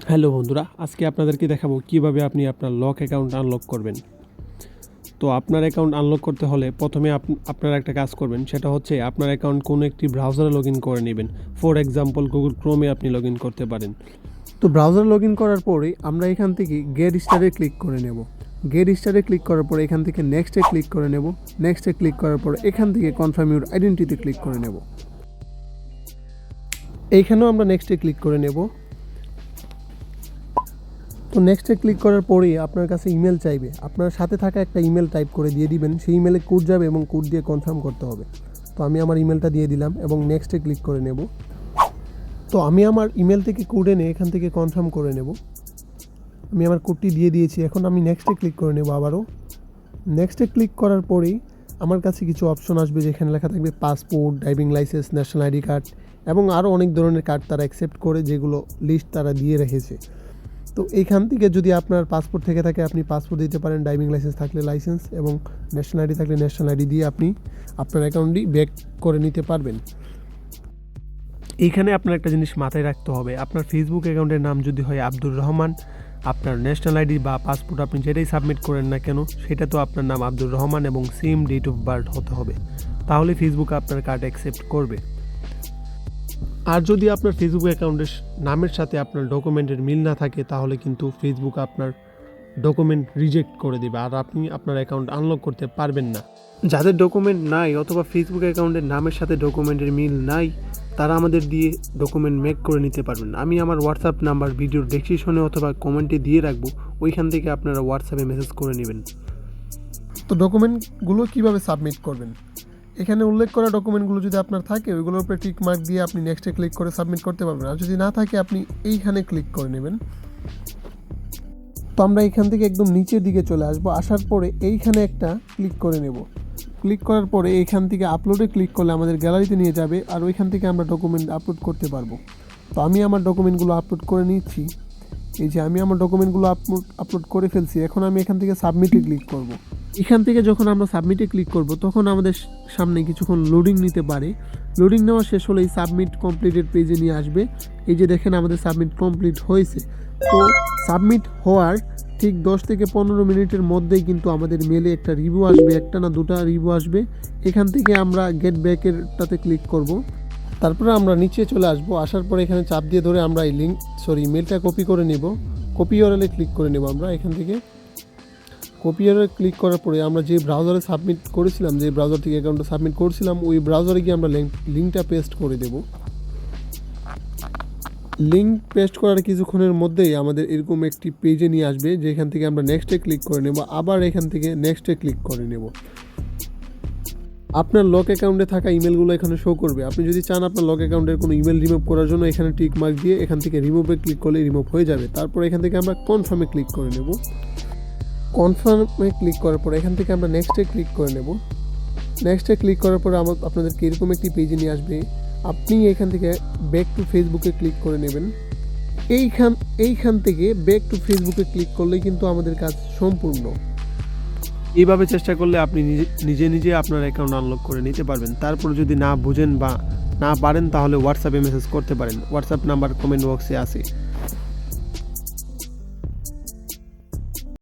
Hello বন্ধুরা, আজকে আপনাদেরকে দেখাবো কিভাবে আপনি আপনার লক অ্যাকাউন্ট আনলক করবেন। তো আপনার অ্যাকাউন্ট আনলক করতে হলে প্রথমে আপনারা একটা কাজ করবেন, সেটা হচ্ছে আপনার অ্যাকাউন্ট কোনো একটি ব্রাউজারে লগ ইন করে নেবেন। ফর এক্সাম্পল গুগল ক্রোমে আপনি লগ ইন করতে পারেন। তো ব্রাউজার লগ ইন করার পরে আমরা এখান থেকে গেট স্টারে ক্লিক করে নেব। গেট স্টারে ক্লিক করার পরে এখান থেকে নেক্সটে ক্লিক করে নেব। নেক্সটে ক্লিক করার পরে এখান থেকে কনফার্ম ইউর আইডেন্টিটি ক্লিক করে নেব। এইখানেও আমরা নেক্সটে ক্লিক করে নেব। তো নেক্সটে ক্লিক করার পরেই আপনার কাছে ইমেল চাইবে, আপনার সাথে থাকা একটা ইমেল টাইপ করে দিয়ে দিবেন। সেই ইমেলে কোড যাবে এবং কোড দিয়ে কনফার্ম করতে হবে। তো আমি আমার ইমেলটা দিয়ে দিলাম এবং নেক্সটে ক্লিক করে নেব। তো আমি আমার ইমেল থেকে কোড এনে এখান থেকে কনফার্ম করে নেব। আমি আমার কোডটি দিয়ে দিয়েছি। এখন আমি নেক্সটে ক্লিক করে নেব আবারও। নেক্সটে ক্লিক করার পরেই আমার কাছে কিছু অপশন আসবে, যেখানে লেখা থাকবে passport, driving licence, national ID card এবং আরও অনেক ধরনের কার্ড তারা অ্যাকসেপ্ট করে, যেগুলো লিস্ট তারা দিয়ে রেখেছে। তো এইখান থেকে যদি আপনার পাসপোর্ট থেকে থাকে আপনি পাসপোর্ট দিতে পারেন, ড্রাইভিং লাইসেন্স থাকলে লাইসেন্স এবং ন্যাশনাল আইডি থাকলে ন্যাশনাল আইডি দিয়ে আপনি আপনার অ্যাকাউন্টটি ব্যাক করে নিতে পারবেন। এইখানে আপনার একটা জিনিস মাথায় রাখতে হবে, আপনার ফেসবুক অ্যাকাউন্টের নাম যদি হয় আব্দুর রহমান, আপনার ন্যাশনাল আইডি বা পাসপোর্ট আপনি যেটাই সাবমিট করেন না কেন সেটা তো আপনার নাম আব্দুর রহমান এবং সেম ডেট অফ বার্থ হতে হবে, তাহলে ফেসবুক আপনার কার্ড অ্যাকসেপ্ট করবে। আর যদি আপনার ফেসবুক অ্যাকাউন্টের নামের সাথে আপনার ডকুমেন্টের মিল না থাকে তাহলে কিন্তু ফেসবুক আপনার ডকুমেন্ট রিজেক্ট করে দেবে আর আপনি আপনার অ্যাকাউন্ট আনলক করতে পারবেন না। যাদের ডকুমেন্ট নাই অথবা ফেসবুক অ্যাকাউন্টের নামের সাথে ডকুমেন্টের মিল নাই, তারা আমাদের দিয়ে ডকুমেন্ট মেক করে নিতে পারবেন। আমি আমার হোয়াটসঅ্যাপ নাম্বার ভিডিওর ডেসক্রিপশনে অথবা কমেন্টে দিয়ে রাখবো, ওইখান থেকে আপনারা হোয়াটসঅ্যাপে মেসেজ করে নেবেন। তো ডকুমেন্টগুলো কিভাবে সাবমিট করবেন, এখানে উল্লেখ করা ডকুমেন্টগুলো যদি আপনার থাকে ওইগুলোর উপরে টিক মার্ক দিয়ে আপনি নেক্সটে ক্লিক করে সাবমিট করতে পারবেন। আর যদি না থাকে আপনি এইখানে ক্লিক করে নেবেন। তো আমরা এখান থেকে একদম নিচের দিকে চলে আসবো, আসার পরে এইখানে একটা ক্লিক করে নেব। ক্লিক করার পরে এইখান থেকে আপলোডে ক্লিক করলে আমাদের গ্যালারিতে নিয়ে যাবে আর ওইখান থেকে আমরা ডকুমেন্ট আপলোড করতে পারবো। তো আমি আমার ডকুমেন্টগুলো আপলোড করে নিচ্ছি। এই যে আমি আমার ডকুমেন্টগুলো আপলোড করে ফেলছি। এখন আমি এখান থেকে সাবমিটে ক্লিক করব। এখান থেকে যখন আমরা সাবমিটে ক্লিক করব তখন আমাদের সামনে কিছুক্ষণ লোডিং নিতে পারে। লোডিং নেওয়া শেষ হলেই সাবমিট কমপ্লিটেড পেজে নিয়ে আসবে। এই যে দেখেন আমাদের সাবমিট কমপ্লিট হয়েছে। তো সাবমিট হওয়ার ঠিক 10 থেকে 15 মিনিটের মধ্যেই কিন্তু আমাদের মেলে একটা রিভিউ আসবে, একটা না দুটা রিভিউ আসবে। এখান থেকে আমরা গেট ব্যাকেরটাতে ক্লিক করব। তারপরে আমরা নিচে চলে আসবো, আসার পরে এখানে চাপ দিয়ে ধরে আমরা এই মেলটা কপি করে নেব। কপি ইউআরএলে ক্লিক করে নেব আমরা এখান থেকে। কপি ইউআরএলে ক্লিক করার পরে আমরা যে ব্রাউজারে সাবমিট করেছিলাম, যে ব্রাউজার থেকে অ্যাকাউন্টটা সাবমিট করেছিলাম, ওই ব্রাউজারে গিয়ে আমরা লিঙ্কটা পেস্ট করে দেব। লিঙ্ক পেস্ট করার কিছুক্ষণের মধ্যেই আমাদের এরকম একটি পেজে নিয়ে আসবে, যেখান থেকে আমরা নেক্সটে ক্লিক করে নেব। আবার এখান থেকে নেক্সটে ক্লিক করে নেব। আপনার লক অ্যাকাউন্টে থাকা ইমেলগুলো এখানে শো করবে। আপনি যদি চান আপনার লক অ্যাকাউন্টের কোনো ইমেল রিমুভ করার জন্য এখানে টিক মার্ক দিয়ে এখান থেকে রিমুভে ক্লিক করলে রিমুভ হয়ে যাবে। তারপর এখান থেকে আমরা কনফার্মে ক্লিক করে নেব। কনফার্মে ক্লিক করার পর এখান থেকে আমরা নেক্সটে ক্লিক করে নেব। নেক্সটে ক্লিক করার পরে আপনাদেরকে এরকম একটি পেজে নিয়ে আসবে। আপনি এখান থেকে ব্যাক টু ফেসবুকে ক্লিক করে নেবেন। এইখান থেকে ব্যাক টু ফেসবুকে ক্লিক করলেই কিন্তু আমাদের কাজ সম্পূর্ণ। এইভাবে চেষ্টা করলে আপনি নিজে আপনার অ্যাকাউন্ট আনলক করে নিতে পারবেন। তারপর যদি না বুঝেন বা না পারেন তাহলে হোয়াটসঅ্যাপে মেসেজ করতে পারেন। হোয়াটসঅ্যাপ নাম্বার কমেন্ট বক্সে আছে।